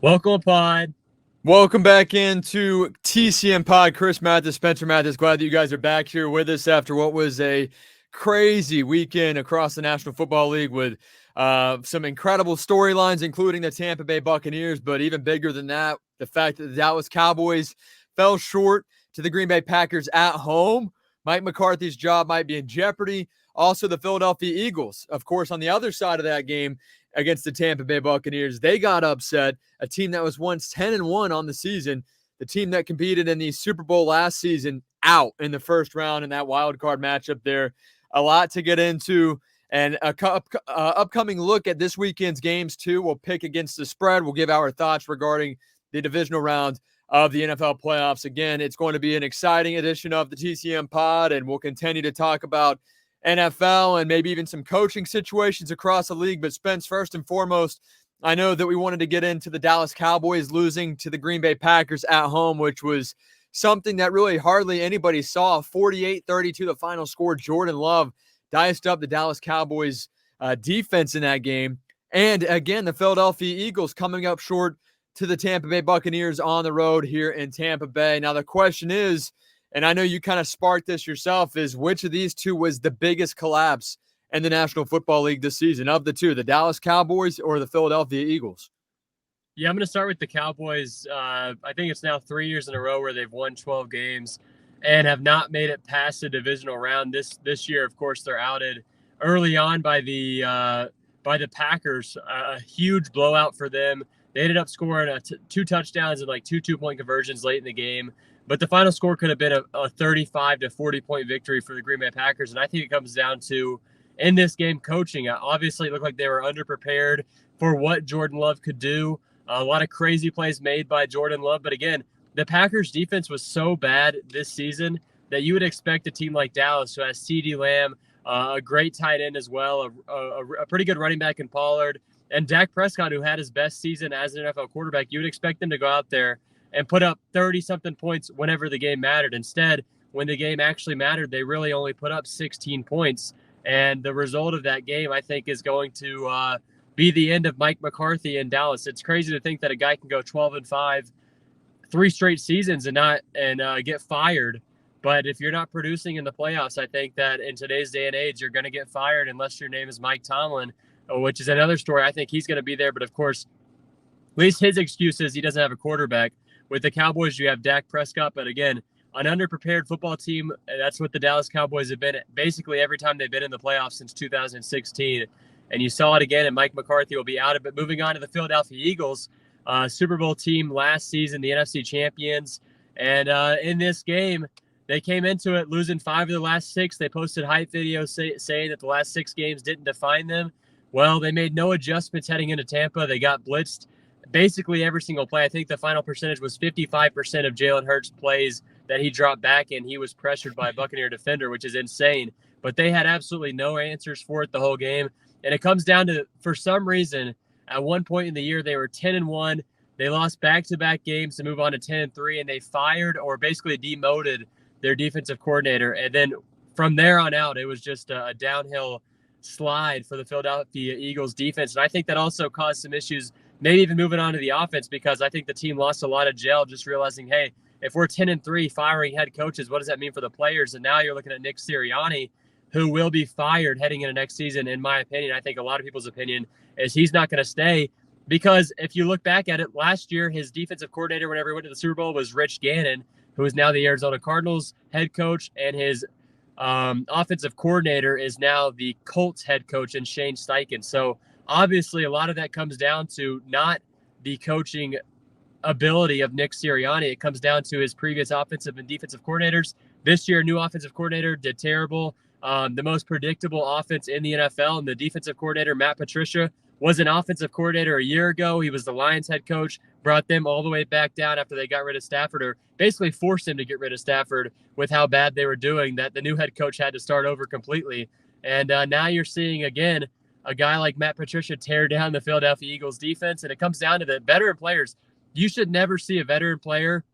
Welcome, Pod. Welcome back into TCM Pod. Chris Mathis, Spencer Mathis. Glad that you guys are back here with us after what was a crazy weekend across the National Football League with some incredible storylines, including the Tampa Bay Buccaneers. But even bigger than that, the fact that the Dallas Cowboys fell short to the Green Bay Packers at home. Mike McCarthy's job might be in jeopardy. Also, the Philadelphia Eagles, of course, on the other side of that game against the Tampa Bay Buccaneers, they got upset. A team that was once 10-1 on the season, the team that competed in the Super Bowl last season, out in the first round in that wild card matchup there. A lot to get into, and a upcoming look at this weekend's games too. We'll pick against the spread. We'll give our thoughts regarding the divisional round of the NFL playoffs. Again, it's going to be an exciting edition of the TCM Pod, and we'll continue to talk about NFL and maybe even some coaching situations across the league. But Spence, first and foremost, I know that we wanted to get into the Dallas Cowboys losing to the Green Bay Packers at home, which was something that really hardly anybody saw. 48-32, the final score. Jordan Love diced up the Dallas Cowboys defense in that game. And again, the Philadelphia Eagles coming up short to the Tampa Bay Buccaneers on the road here in Tampa Bay. Now, the question is, and I know you kind of sparked this yourself, is which of these two was the biggest collapse in the National Football League this season? Of the two, the Dallas Cowboys or the Philadelphia Eagles? Yeah, I'm going to start with the Cowboys. I think it's now 3 years in a row where they've won 12 games and have not made it past the divisional round. This year, of course, they're outed early on by the Packers. A huge blowout for them. They ended up scoring two touchdowns and like two 2-point conversions late in the game. But the final score could have been a 35 to 40-point victory for the Green Bay Packers. And I think it comes down to, in this game, coaching. Obviously, it looked like they were underprepared for what Jordan Love could do. A lot of crazy plays made by Jordan Love. But again, the Packers defense was so bad this season that you would expect a team like Dallas, who has CeeDee Lamb, a great tight end as well, a pretty good running back in Pollard, and Dak Prescott, who had his best season as an NFL quarterback. You would expect them to go out there and put up 30-something points whenever the game mattered. Instead, when the game actually mattered, they really only put up 16 points. And the result of that game, I think, is going to be the end of Mike McCarthy in Dallas. It's crazy to think that a guy can go 12-5, 3 straight seasons and get fired. But if you're not producing in the playoffs, I think that in today's day and age, you're going to get fired unless your name is Mike Tomlin, which is another story. I think he's going to be there. But of course, at least his excuse is he doesn't have a quarterback. With the Cowboys, you have Dak Prescott. But again, an underprepared football team. That's what the Dallas Cowboys have been basically every time they've been in the playoffs since 2016. And you saw it again, and Mike McCarthy will be out of it. Moving on to the Philadelphia Eagles, Super Bowl team last season, the NFC champions. And in this game, they came into it losing 5 of the last 6. They posted hype videos saying that the last 6 games didn't define them. Well, they made no adjustments heading into Tampa. They got blitzed basically every single play. I think the final percentage was 55% of Jalen Hurts' plays that he dropped back, and he was pressured by a Buccaneer defender, which is insane. But they had absolutely no answers for it the whole game. And it comes down to, for some reason, at one point in the year, they were 10-1. They lost back-to-back games to move on to 10-3, and they fired or basically demoted their defensive coordinator. And then from there on out, it was just a downhill slide for the Philadelphia Eagles defense. And I think that also caused some issues, maybe even moving on to the offense, because I think the team lost a lot of gel just realizing, hey, if we're 10-3 firing head coaches, what does that mean for the players? And now you're looking at Nick Sirianni, who will be fired heading into next season. In my opinion, I think a lot of people's opinion is he's not going to stay, because if you look back at it, last year, his defensive coordinator, whenever he went to the Super Bowl, was Rich Gannon, who is now the Arizona Cardinals head coach, and his offensive coordinator is now the Colts head coach in Shane Steichen. So obviously a lot of that comes down to not the coaching ability of Nick Sirianni. It comes down to his previous offensive and defensive coordinators. This year, new offensive coordinator did terrible. The most predictable offense in the NFL, and the defensive coordinator, Matt Patricia, was an offensive coordinator a year ago. He was the Lions head coach, brought them all the way back down after they got rid of Stafford, or basically forced him to get rid of Stafford with how bad they were doing, that the new head coach had to start over completely. And now you're seeing, again, a guy like Matt Patricia tear down the Philadelphia Eagles defense, and it comes down to the veteran players. You should never see a veteran player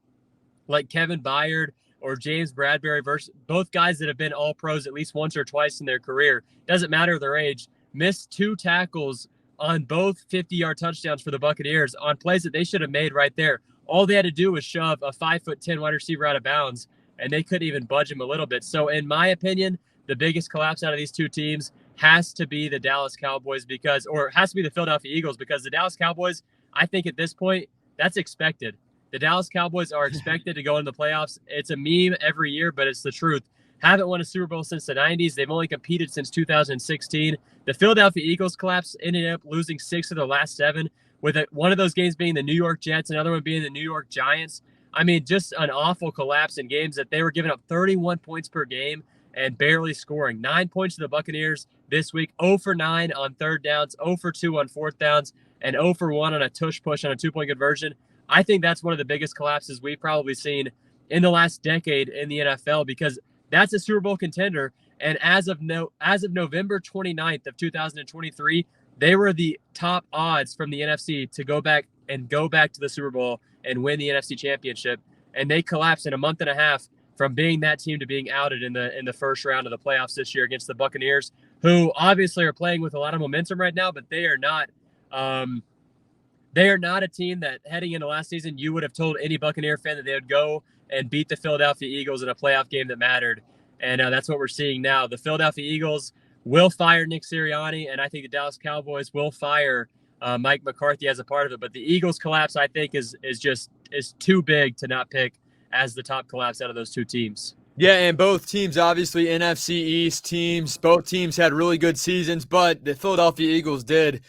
like Kevin Byard or James Bradbury, versus both guys that have been all pros at least once or twice in their career, doesn't matter their age, miss 2 tackles on both 50-yard touchdowns for the Buccaneers on plays that they should have made right there. All they had to do was shove a 5'10" wide receiver out of bounds, and they couldn't even budge him a little bit. So in my opinion, the biggest collapse out of these two teams has to be the Dallas Cowboys or has to be the Philadelphia Eagles, because the Dallas Cowboys, I think at this point, that's expected. The Dallas Cowboys are expected to go into the playoffs. It's a meme every year, but it's the truth. Haven't won a Super Bowl since the 90s. They've only competed since 2016. The Philadelphia Eagles collapse, ended up losing 6 of their last 7, with one of those games being the New York Jets, another one being the New York Giants. I mean, just an awful collapse in games that they were giving up 31 points per game and barely scoring. 9 points to the Buccaneers this week, 0 for 9 on third downs, 0 for 2 on fourth downs, and 0 for 1 on a tush push on a 2-point conversion. I think that's one of the biggest collapses we've probably seen in the last decade in the NFL, because that's a Super Bowl contender. And as of November 29th of 2023, they were the top odds from the NFC to go back to the Super Bowl and win the NFC Championship. And they collapsed in a month and a half from being that team to being outed in the first round of the playoffs this year against the Buccaneers, who obviously are playing with a lot of momentum right now, but they are not a team that heading into last season you would have told any Buccaneer fan that they would go and beat the Philadelphia Eagles in a playoff game that mattered. And that's what we're seeing now. The Philadelphia Eagles will fire Nick Sirianni, and I think the Dallas Cowboys will fire Mike McCarthy as a part of it. But the Eagles collapse, I think, is too big to not pick as the top collapse out of those two teams. Yeah, and both teams, obviously NFC East teams, both teams had really good seasons, but the Philadelphia Eagles did,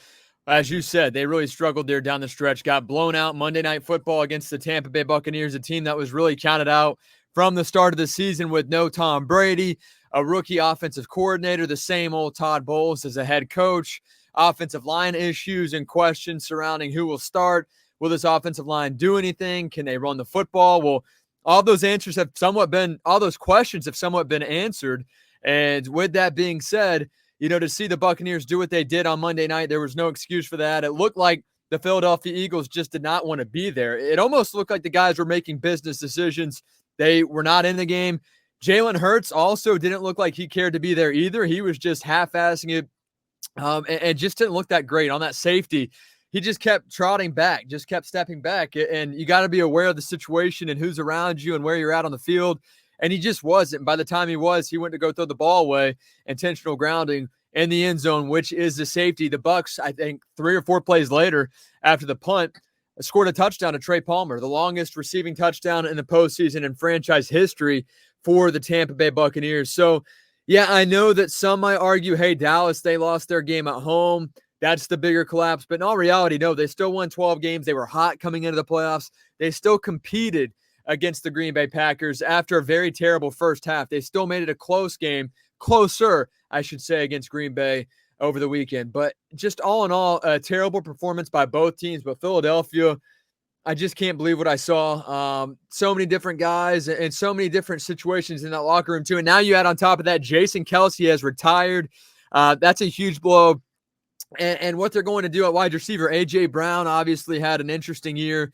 as you said, they really struggled there down the stretch, got blown out Monday Night Football against the Tampa Bay Buccaneers, a team that was really counted out from the start of the season with no Tom Brady, a rookie offensive coordinator, the same old Todd Bowles as a head coach, offensive line issues and questions surrounding who will start. Will this offensive line do anything? Can they run the football? Well, all those questions have somewhat been answered. And with that being said, to see the Buccaneers do what they did on Monday night, there was no excuse for that. It looked like the Philadelphia Eagles just did not want to be there. It almost looked like the guys were making business decisions. They were not in the game. Jalen Hurts also didn't look like he cared to be there either. He was just half-assing it and just didn't look that great on that safety. He just kept trotting back, just kept stepping back. And you got to be aware of the situation and who's around you and where you're at on the field. And he just wasn't. By the time he went to go throw the ball away, intentional grounding in the end zone, which is the safety. The Bucs, I think 3 or 4 plays later after the punt, scored a touchdown to Trey Palmer, the longest receiving touchdown in the postseason in franchise history for the Tampa Bay Buccaneers. So, yeah, I know that some might argue, hey, Dallas, they lost their game at home. That's the bigger collapse. But in all reality, no, they still won 12 games. They were hot coming into the playoffs. They still competed against the Green Bay Packers after a very terrible first half. They still made it a close game, closer, I should say, against Green Bay over the weekend. But just all in all, a terrible performance by both teams. But Philadelphia, I just can't believe what I saw. So many different guys and so many different situations in that locker room too. And now you add on top of that, Jason Kelce has retired. That's a huge blow. And what they're going to do at wide receiver, A.J. Brown obviously had an interesting year.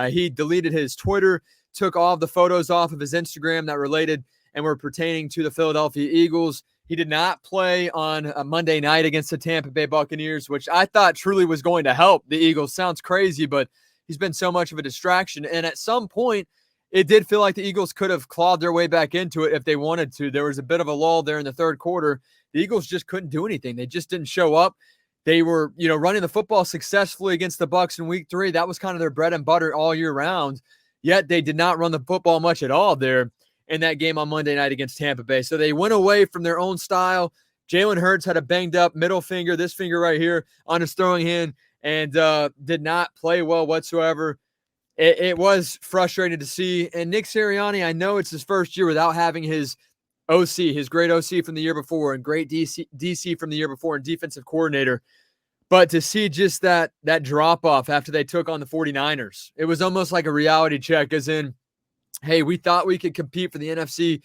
He deleted his Twitter, took all of the photos off of his Instagram that related and were pertaining to the Philadelphia Eagles. He did not play on a Monday night against the Tampa Bay Buccaneers, which I thought truly was going to help the Eagles. Sounds crazy, but he's been so much of a distraction. And at some point, it did feel like the Eagles could have clawed their way back into it if they wanted to. There was a bit of a lull there in the third quarter. The Eagles just couldn't do anything. They just didn't show up. They were, running the football successfully against the Bucs in week 3. That was kind of their bread and butter all year round. Yet they did not run the football much at all there in that game on Monday night against Tampa Bay. So they went away from their own style. Jalen Hurts had a banged up middle finger, this finger right here, on his throwing hand, and did not play well whatsoever. It was frustrating to see. And Nick Sirianni, I know it's his first year without having his OC, his great OC from the year before and great DC from the year before and defensive coordinator. But to see just that drop-off after they took on the 49ers, it was almost like a reality check, as in, hey, we thought we could compete for the NFC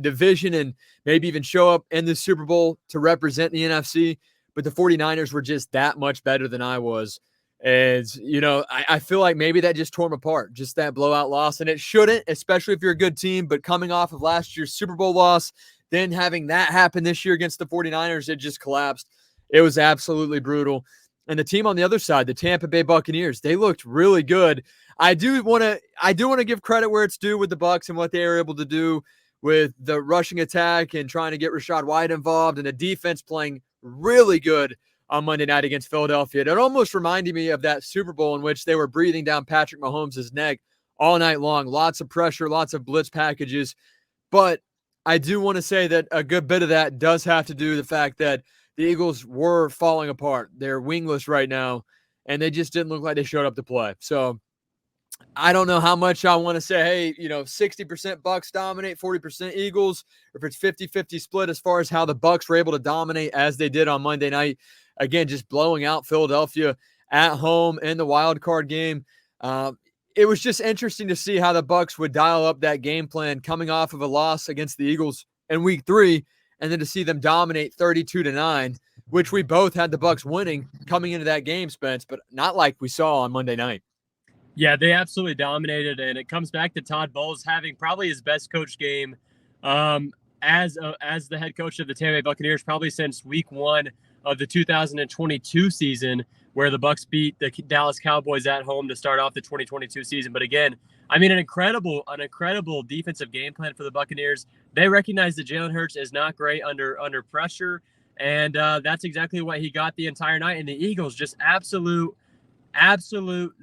division and maybe even show up in the Super Bowl to represent the NFC, but the 49ers were just that much better than I was. And, I feel like maybe that just tore them apart, just that blowout loss. And it shouldn't, especially if you're a good team, but coming off of last year's Super Bowl loss, then having that happen this year against the 49ers, it just collapsed. It was absolutely brutal. And the team on the other side, the Tampa Bay Buccaneers, they looked really good. I do want to give credit where it's due with the Bucs and what they were able to do with the rushing attack and trying to get Rachaad White involved, and the defense playing really good on Monday night against Philadelphia. It almost reminded me of that Super Bowl in which they were breathing down Patrick Mahomes' neck all night long. Lots of pressure, lots of blitz packages. But I do want to say that a good bit of that does have to do with the fact that the Eagles were falling apart. They're wingless right now, and they just didn't look like they showed up to play. So I don't know how much I want to say, hey, 60% Bucs dominate, 40% Eagles, or if it's 50-50 split as far as how the Bucs were able to dominate as they did on Monday night. Again, just blowing out Philadelphia at home in the wild card game. It was just interesting to see how the Bucs would dial up that game plan coming off of a loss against the Eagles in week 3, and then to see them dominate 32-9, which we both had the Bucs winning coming into that game, Spence, but not like we saw on Monday night. Yeah, they absolutely dominated, and it comes back to Todd Bowles having probably his best coach game as the head coach of the Tampa Bay Buccaneers probably since week 1 of the 2022 season, where the Bucs beat the Dallas Cowboys at home to start off the 2022 season. But again, I mean, an incredible defensive game plan for the Buccaneers. They recognize that Jalen Hurts is not great under pressure, and that's exactly what he got the entire night. And the Eagles just absolute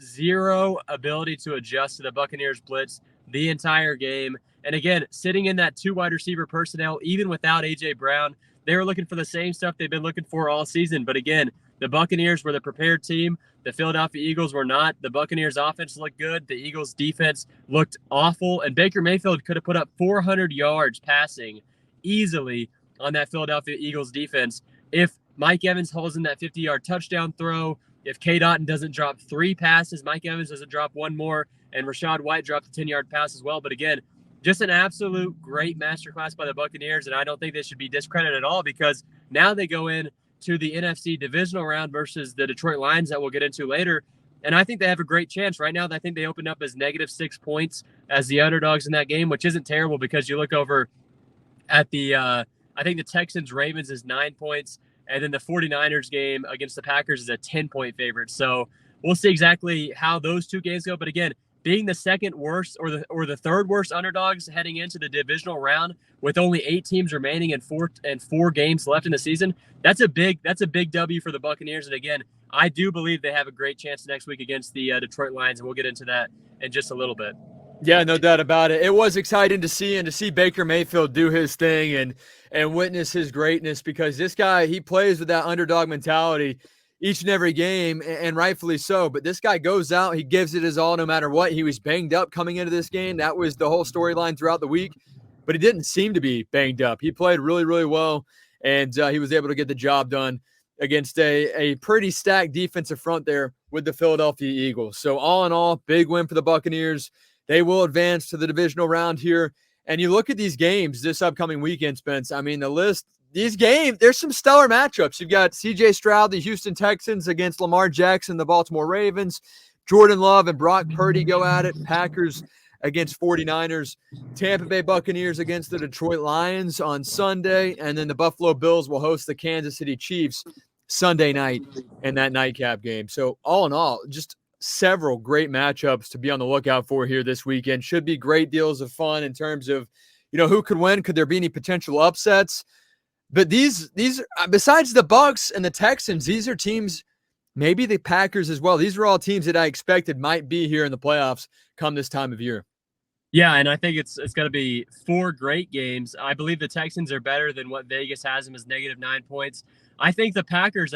zero ability to adjust to the Buccaneers blitz the entire game. And again, sitting in that 2 wide receiver personnel, even without A.J. Brown, they were looking for the same stuff they've been looking for all season. But again, the Buccaneers were the prepared team. The Philadelphia Eagles were not. The Buccaneers offense looked good. The Eagles defense looked awful. And Baker Mayfield could have put up 400 yards passing easily on that Philadelphia Eagles defense if Mike Evans holds in that 50-yard touchdown throw. If K. Dotton doesn't drop 3 passes, Mike Evans doesn't drop 1 more, and Rachaad White dropped a 10-yard pass as well. But again, just an absolute great masterclass by the Buccaneers, and I don't think they should be discredited at all, because now they go in to the NFC Divisional Round versus the Detroit Lions that we'll get into later, and I think they have a great chance. Right now, I think they opened up as -6 points as the underdogs in that game, which isn't terrible because you look over at the I think the Texans-Ravens is 9 points, and then the 49ers game against the Packers is a 10-point favorite. So we'll see exactly how those 2 games go. But again, being the second worst or the third worst underdogs heading into the divisional round with only 8 teams remaining and 4 games left in the season, that's a big W for the Buccaneers. And again, I do believe they have a great chance next week against the Detroit Lions, and we'll get into that in just a little bit. Yeah, no doubt about it. It was exciting to see, and to see Baker Mayfield do his thing and witness his greatness, because this guy, he plays with that underdog mentality each and every game, and rightfully so. But this guy goes out, he gives it his all no matter what. He was banged up coming into this game. That was the whole storyline throughout the week, but he didn't seem to be banged up. He played really, really well, and he was able to get the job done against a pretty stacked defensive front there with the Philadelphia Eagles. So all in all, big win for the Buccaneers. They will advance to the divisional round here. And you look at these games this upcoming weekend, Spence. I mean, the list, these games, there's some stellar matchups. You've got C.J. Stroud, the Houston Texans, against Lamar Jackson, the Baltimore Ravens. Jordan Love and Brock Purdy go at it. Packers against 49ers. Tampa Bay Buccaneers against the Detroit Lions on Sunday. And then the Buffalo Bills will host the Kansas City Chiefs Sunday night in that nightcap game. So all in all, just several great matchups to be on the lookout for here this weekend. Should be great deals of fun in terms of, who could win. Could there be any potential upsets? But these besides the Bucs and the Texans, these are teams, maybe the Packers as well. These are all teams that I expected might be here in the playoffs come this time of year. Yeah, and I think it's going to be 4 great games. I believe the Texans are better than what Vegas has them as -9 points. I think the Packers,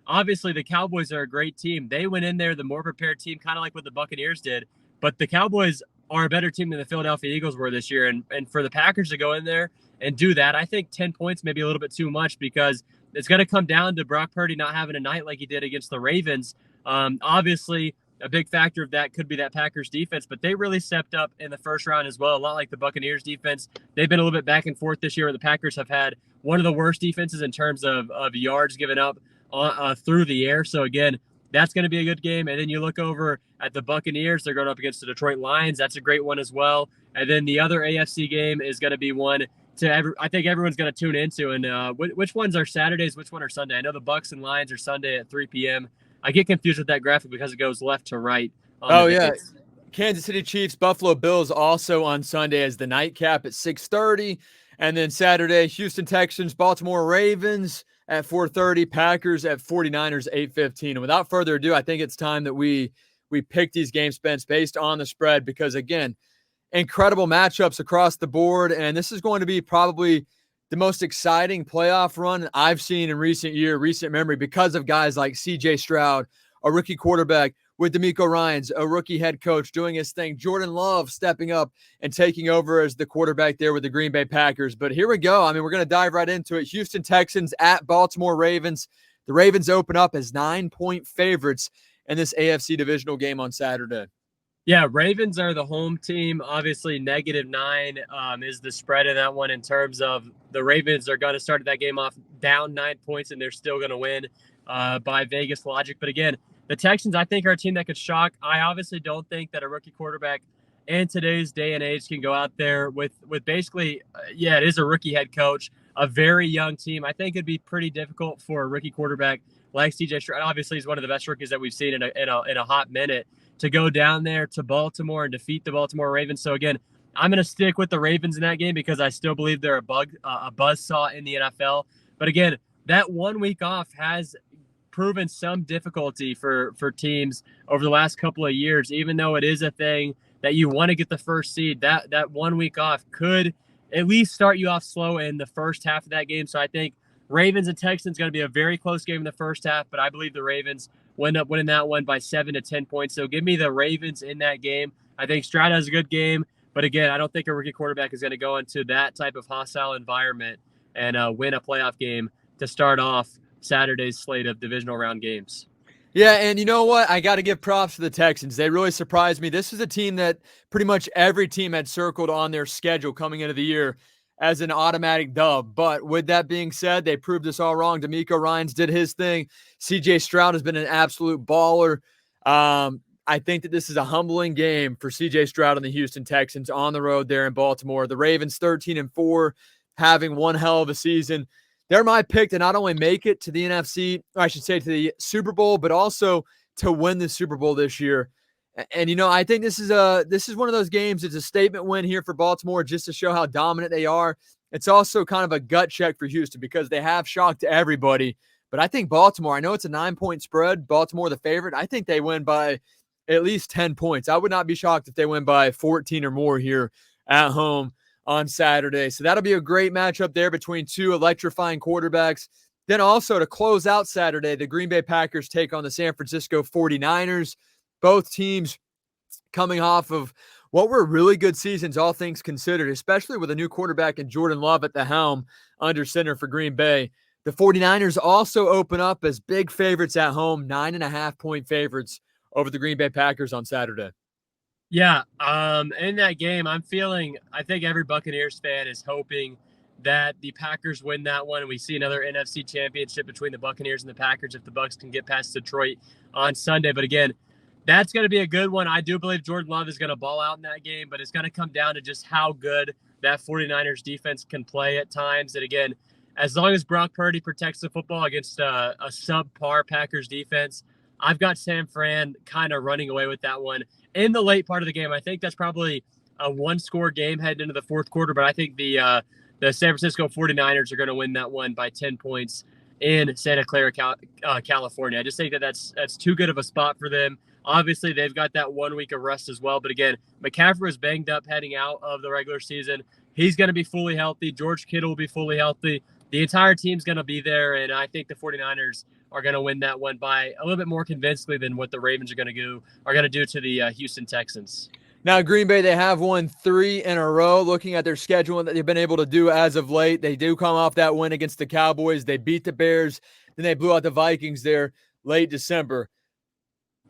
obviously, the Cowboys are a great team. They went in there, the more prepared team, kind of like what the Buccaneers did. But the Cowboys are a better team than the Philadelphia Eagles were this year. And for the Packers to go in there and do that, I think 10 points may be a little bit too much, because it's going to come down to Brock Purdy not having a night like he did against the Ravens. Obviously, a big factor of that could be that Packers defense, but they really stepped up in the first round as well, a lot like the Buccaneers defense. They've been a little bit back and forth this year, where the Packers have had one of the worst defenses in terms of yards given up through the air. So again, that's going to be a good game. And then you look over at the Buccaneers, they're going up against the Detroit Lions. That's a great one as well. And then the other AFC game is going to be one I think everyone's going to tune into. And which ones are Saturdays? Which one are Sunday? I know the Bucs and Lions are Sunday at 3 p.m. I get confused with that graphic because it goes left to right on Oh, the yeah. days. Kansas City Chiefs, Buffalo Bills also on Sunday as the nightcap at 6:30. And then Saturday, Houston Texans, Baltimore Ravens at 4:30, Packers at 49ers 8:15. And without further ado, I think it's time that we pick these game Spence based on the spread because again, incredible matchups across the board. And this is going to be probably the most exciting playoff run I've seen in recent memory because of guys like CJ Stroud, a rookie quarterback with DeMeco Ryans, a rookie head coach doing his thing, Jordan Love stepping up and taking over as the quarterback there with the Green Bay Packers. But here we go. I mean, we're going to dive right into it. Houston Texans at Baltimore Ravens. The Ravens open up as 9-point favorites in this AFC divisional game on Saturday. Yeah, Ravens are the home team. Obviously, -9 is the spread in that one in terms of the Ravens are going to start that game off down 9 points, and they're still going to win by Vegas logic. But again, the Texans, I think, are a team that could shock. I obviously don't think that a rookie quarterback in today's day and age can go out there with basically, it is a rookie head coach, a very young team. I think it'd be pretty difficult for a rookie quarterback like CJ Stroud. Obviously, he's one of the best rookies that we've seen in a hot minute to go down there to Baltimore and defeat the Baltimore Ravens. So again, I'm going to stick with the Ravens in that game because I still believe they're a buzzsaw in the NFL. But again, that 1 week off has proven some difficulty for teams over the last couple of years, even though it is a thing that you want to get the first seed. That 1 week off could at least start you off slow in the first half of that game. So I think Ravens and Texans going to be a very close game in the first half, but I believe the Ravens will end up winning that one by 7 to 10 points. So give me the Ravens in that game. I think Stroud has a good game, but again, I don't think a rookie quarterback is going to go into that type of hostile environment and win a playoff game to start off Saturday's slate of divisional round games. Yeah, and you know what? I got to give props to the Texans. They really surprised me. This is a team that pretty much every team had circled on their schedule coming into the year as an automatic dub. But with that being said, they proved us all wrong. DeMeco Ryans did his thing. CJ Stroud has been an absolute baller. I think that this is a humbling game for CJ Stroud and the Houston Texans on the road there in Baltimore. The Ravens 13-4, having one hell of a season. They're my pick to not only make it to the NFC, or I should say to the Super Bowl, but also to win the Super Bowl this year. And you know, I think this is one of those games. It's a statement win here for Baltimore just to show how dominant they are. It's also kind of a gut check for Houston because they have shocked everybody. But I think Baltimore, I know it's a 9-point spread, Baltimore the favorite. I think they win by at least 10 points. I would not be shocked if they win by 14 or more here at home on Saturday. So that'll be a great matchup there between two electrifying quarterbacks. Then also to close out Saturday, the Green Bay Packers take on the San Francisco 49ers. Both teams coming off of what were really good seasons, all things considered, especially with a new quarterback in Jordan Love at the helm under center for Green Bay. The 49ers also open up as big favorites at home, 9.5-point favorites over the Green Bay Packers on Saturday. Yeah, in that game, I think every Buccaneers fan is hoping that the Packers win that one. We see another NFC championship between the Buccaneers and the Packers if the Bucs can get past Detroit on Sunday. But again, that's going to be a good one. I do believe Jordan Love is going to ball out in that game, but it's going to come down to just how good that 49ers defense can play at times. And again, as long as Brock Purdy protects the football against a subpar Packers defense, I've got San Fran kind of running away with that one in the late part of the game. I think that's probably a one-score game heading into the fourth quarter, but I think the San Francisco 49ers are going to win that one by 10 points in Santa Clara, California. I just think that's too good of a spot for them. Obviously, they've got that 1 week of rest as well. But again, McCaffrey was banged up heading out of the regular season. He's going to be fully healthy. George Kittle will be fully healthy. The entire team's going to be there, and I think the 49ers are going to win that one by a little bit more convincingly than what the Ravens are going to do to the Houston Texans. Now, Green Bay, they have won 3 in a row. Looking at their schedule and that they've been able to do as of late, they do come off that win against the Cowboys. They beat the Bears. Then they blew out the Vikings there late December.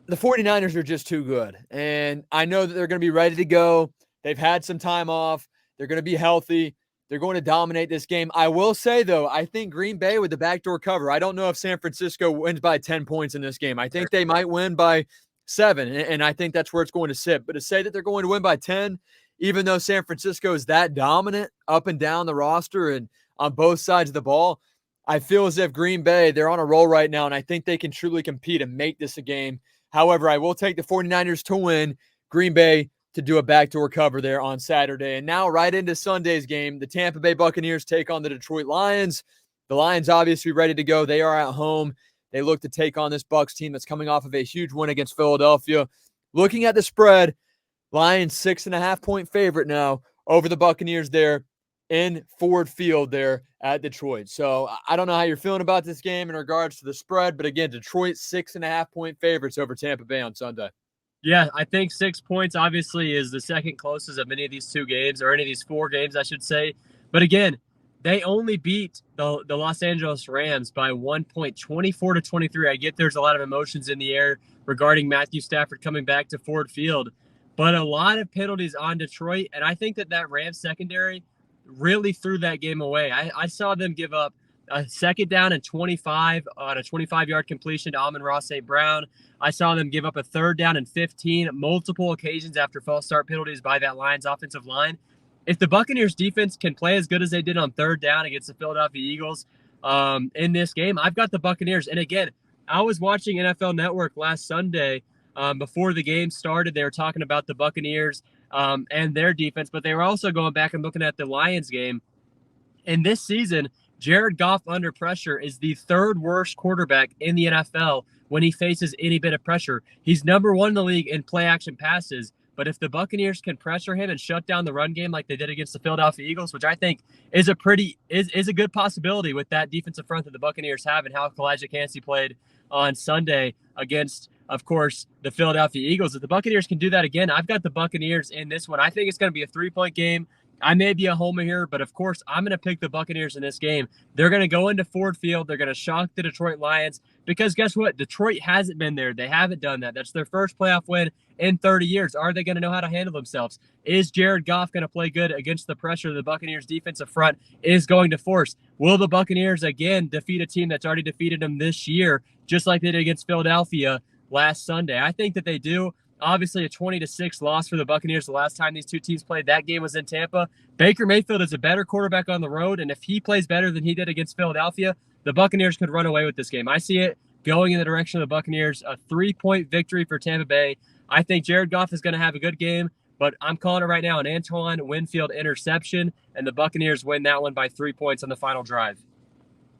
The 49ers are just too good. And I know that they're going to be ready to go. They've had some time off. They're going to be healthy. They're going to dominate this game. I will say, though, I think Green Bay with the backdoor cover. I don't know if San Francisco wins by 10 points in this game. I think they might win by 7, and I think that's where it's going to sit. But to say that they're going to win by 10, even though San Francisco is that dominant up and down the roster and on both sides of the ball, I feel as if Green Bay, they're on a roll right now, and I think they can truly compete and make this a game. However, I will take the 49ers to win, Green Bay to do a backdoor cover there on Saturday. And now right into Sunday's game, the Tampa Bay Buccaneers take on the Detroit Lions. The Lions obviously ready to go. They are at home. They look to take on this Bucs team that's coming off of a huge win against Philadelphia. Looking at the spread, Lions 6.5-point favorite now over the Buccaneers there in Ford Field there at Detroit. So I don't know how you're feeling about this game in regards to the spread, but again, Detroit 6.5-point favorites over Tampa Bay on Sunday. Yeah, I think 6 points obviously is the second closest of any of these two games, or any of these four games, I should say. But again, they only beat the Los Angeles Rams by 1 point, 24-23. I get there's a lot of emotions in the air regarding Matthew Stafford coming back to Ford Field, but a lot of penalties on Detroit, and I think that Rams secondary really threw that game away. I saw them give up a second down and 25 on a 25-yard completion to Amon-Ra St. Brown. I saw them give up a third down and 15 multiple occasions after false start penalties by that Lions offensive line. If the Buccaneers defense can play as good as they did on third down against the Philadelphia Eagles in this game, I've got the Buccaneers. And again, I was watching NFL Network last Sunday before the game started. They were talking about the Buccaneers and their defense, but they were also going back and looking at the Lions game. And this season, Jared Goff under pressure is the third worst quarterback in the NFL when he faces any bit of pressure. He's number one in the league in play action passes. But if the Buccaneers can pressure him and shut down the run game like they did against the Philadelphia Eagles, which I think is a good possibility with that defensive front that the Buccaneers have and how Elijah Cansey played on Sunday against, of course, the Philadelphia Eagles. If the Buccaneers can do that again, I've got the Buccaneers in this one. I think it's going to be a 3-point game. I may be a homer here, but of course, I'm going to pick the Buccaneers in this game. They're going to go into Ford Field. They're going to shock the Detroit Lions because guess what? Detroit hasn't been there. They haven't done that. That's their first playoff win in 30 years. Are they going to know how to handle themselves? Is Jared Goff going to play good against the pressure the Buccaneers defensive front is going to force? Will the Buccaneers again defeat a team that's already defeated them this year, just like they did against Philadelphia last Sunday? I think that they do. Obviously, a 20-6 loss for the Buccaneers the last time these two teams played. That game was in Tampa. Baker Mayfield is a better quarterback on the road, and if he plays better than he did against Philadelphia, the Buccaneers could run away with this game. I see it going in the direction of the Buccaneers, a 3-point victory for Tampa Bay. I think Jared Goff is going to have a good game, but I'm calling it right now, an Antoine Winfield interception, and the Buccaneers win that one by 3 points on the final drive.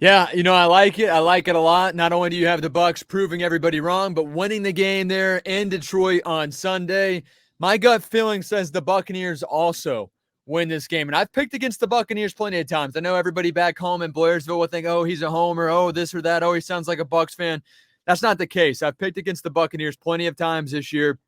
Yeah, I like it. I like it a lot. Not only do you have the Bucs proving everybody wrong, but winning the game there in Detroit on Sunday. My gut feeling says the Buccaneers also win this game. And I've picked against the Buccaneers plenty of times. I know everybody back home in Blairsville will think, oh, he's a homer. Oh, this or that. Oh, he sounds like a Bucs fan. That's not the case. I've picked against the Buccaneers plenty of times this year.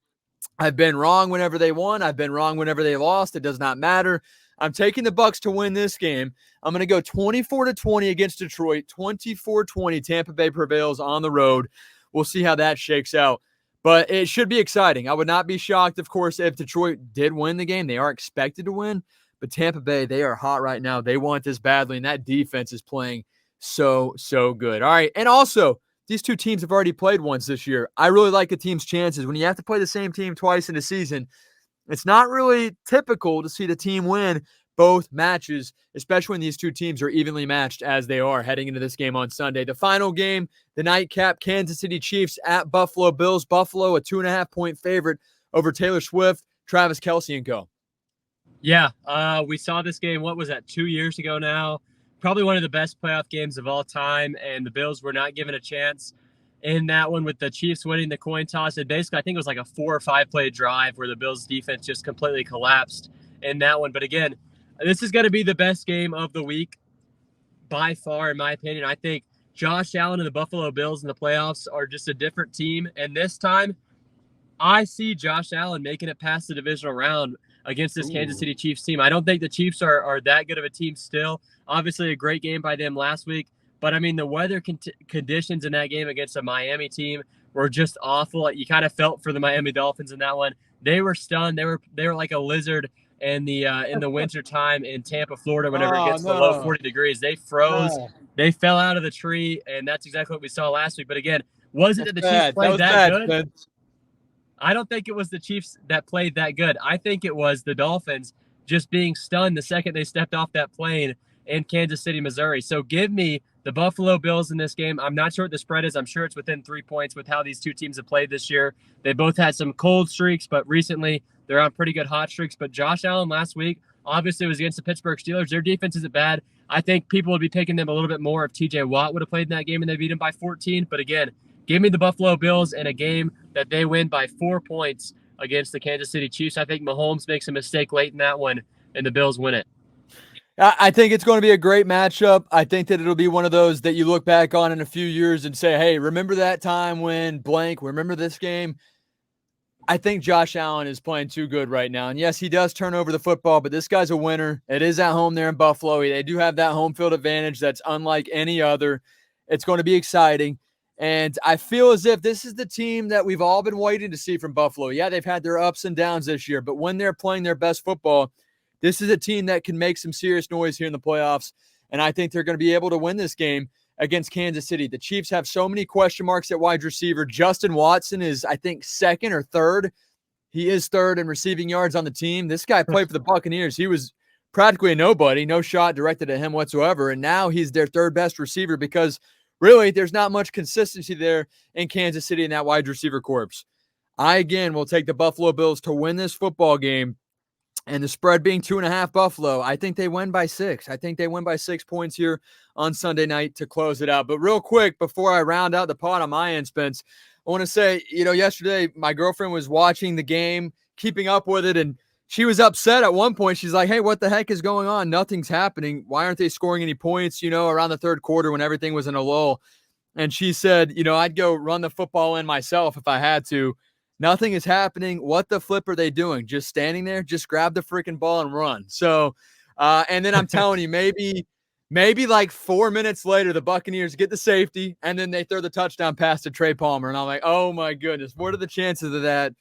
I've been wrong whenever they won. I've been wrong whenever they lost. It does not matter. I'm taking the Bucs to win this game. I'm going to go 24-20 against Detroit. 24-20. Tampa Bay prevails on the road. We'll see how that shakes out. But it should be exciting. I would not be shocked, of course, if Detroit did win the game. They are expected to win. But Tampa Bay, they are hot right now. They want this badly, and that defense is playing so good. All right, and also, these two teams have already played once this year. I really like the team's chances. When you have to play the same team twice in a season, it's not really typical to see the team win both matches, especially when these two teams are evenly matched as they are heading into this game on Sunday. The final game, the nightcap, Kansas City Chiefs at Buffalo Bills. Buffalo, a 2.5-point favorite over Taylor Swift, Travis Kelce, and co. Yeah, we saw this game, what was that, 2 years ago now? Probably one of the best playoff games of all time, and the Bills were not given a chance in that one with the Chiefs winning the coin toss. And basically, I think it was like a 4 or 5 play drive where the Bills defense just completely collapsed in that one. But again, this is going to be the best game of the week by far, in my opinion. I think Josh Allen and the Buffalo Bills in the playoffs are just a different team. And this time, I see Josh Allen making it past the divisional round against this Kansas City Chiefs team. I don't think the Chiefs are that good of a team still. Obviously, a great game by them last week. But, I mean, the weather conditions in that game against a Miami team were just awful. You kind of felt for the Miami Dolphins in that one. They were stunned. They were like a lizard in the winter time in Tampa, Florida, whenever it gets below 40 degrees. They froze. They fell out of the tree, and that's exactly what we saw last week. But, again, was it that the Chiefs played that good? I don't think it was the Chiefs that played that good. I think it was the Dolphins just being stunned the second they stepped off that plane in Kansas City, Missouri. So give me The Buffalo Bills in this game, I'm not sure what the spread is. I'm sure it's within 3 points with how these two teams have played this year. They both had some cold streaks, but recently they're on pretty good hot streaks. But Josh Allen last week, obviously, was against the Pittsburgh Steelers. Their defense isn't bad. I think people would be picking them a little bit more if TJ Watt would have played in that game and they beat him by 14. But again, give me the Buffalo Bills in a game that they win by 4 points against the Kansas City Chiefs. I think Mahomes makes a mistake late in that one, and the Bills win it. I think it's going to be a great matchup. I think that it'll be one of those that you look back on in a few years and say, hey, remember that time when blank, remember this game? I think Josh Allen is playing too good right now. And yes, he does turn over the football, but this guy's a winner. It is at home there in Buffalo. They do have that home field advantage that's unlike any other. It's going to be exciting. And I feel as if this is the team that we've all been waiting to see from Buffalo. Yeah, they've had their ups and downs this year, but when they're playing their best football, this is a team that can make some serious noise here in the playoffs, and I think they're going to be able to win this game against Kansas City. The Chiefs have so many question marks at wide receiver. Justin Watson is, I think, second or third. He is third in receiving yards on the team. This guy played for the Buccaneers. He was practically a nobody, no shot directed at him whatsoever, and now he's their third best receiver because really there's not much consistency there in Kansas City in that wide receiver corps. I, again, will take the Buffalo Bills to win this football game. And the spread being 2.5 Buffalo, I think they win by 6. I think they win by 6 points here on Sunday night to close it out. But real quick, before I round out the pod on my end, Spence, I want to say, yesterday my girlfriend was watching the game, keeping up with it, and she was upset at one point. She's like, hey, what the heck is going on? Nothing's happening. Why aren't they scoring any points, around the third quarter when everything was in a lull? And she said, I'd go run the football in myself if I had to. Nothing is happening. What the flip are they doing? Just standing there? Just grab the freaking ball and run. So, and then I'm telling you, maybe like 4 minutes later, the Buccaneers get the safety, and then they throw the touchdown pass to Trey Palmer. And I'm like, oh my goodness, what are the chances of that?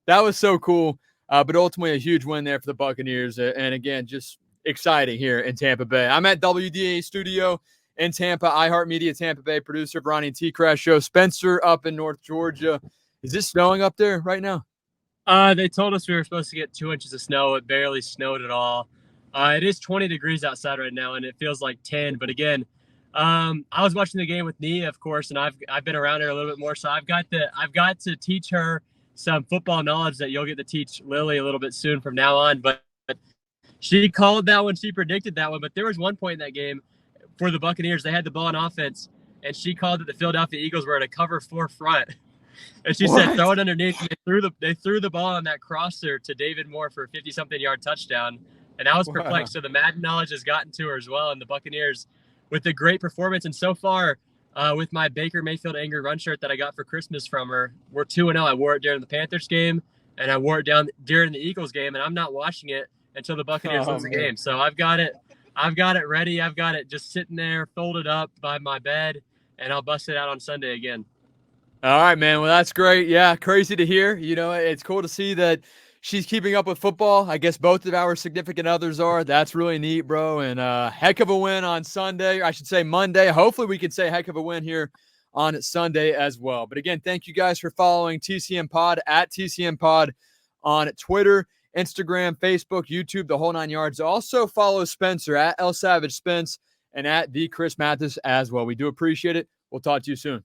That was so cool. But ultimately a huge win there for the Buccaneers. And again, just exciting here in Tampa Bay. I'm at WDA Studio in Tampa, iHeartMedia Tampa Bay, producer of Ronnie and T-Crash Show. Spencer up in North Georgia. Is this snowing up there right now? They told us we were supposed to get 2 inches of snow. It barely snowed at all. It is 20 degrees outside right now, and it feels like 10. But again, I was watching the game with Nia, of course, and I've been around her a little bit more, so I've got to teach her some football knowledge that you'll get to teach Lily a little bit soon from now on. But she called that one, she predicted that one. But there was one point in that game for the Buccaneers, they had the ball on offense, and she called that the Philadelphia Eagles were at a cover 4 front. And she said, throw it underneath. And they threw the ball on that crosser to David Moore for a 50-something yard touchdown. And I was perplexed. So the Madden knowledge has gotten to her as well. And the Buccaneers, with the great performance, and so far, with my Baker Mayfield Angry Run shirt that I got for Christmas from her, we're 2-0. I wore it during the Panthers game, and I wore it during the Eagles game. And I'm not washing it until the Buccaneers lose the game. So I've got it ready. I've got it just sitting there, folded up by my bed, and I'll bust it out on Sunday again. All right, man. Well, that's great. Yeah, crazy to hear. It's cool to see that she's keeping up with football. I guess both of our significant others are. That's really neat, bro. And heck of a win on Sunday. I should say Monday. Hopefully we can say heck of a win here on Sunday as well. But again, thank you guys for following TCM Pod at TCM Pod on Twitter, Instagram, Facebook, YouTube, the whole 9 yards. Also follow Spencer at El Savage Spence and at the Chris Mathis as well. We do appreciate it. We'll talk to you soon.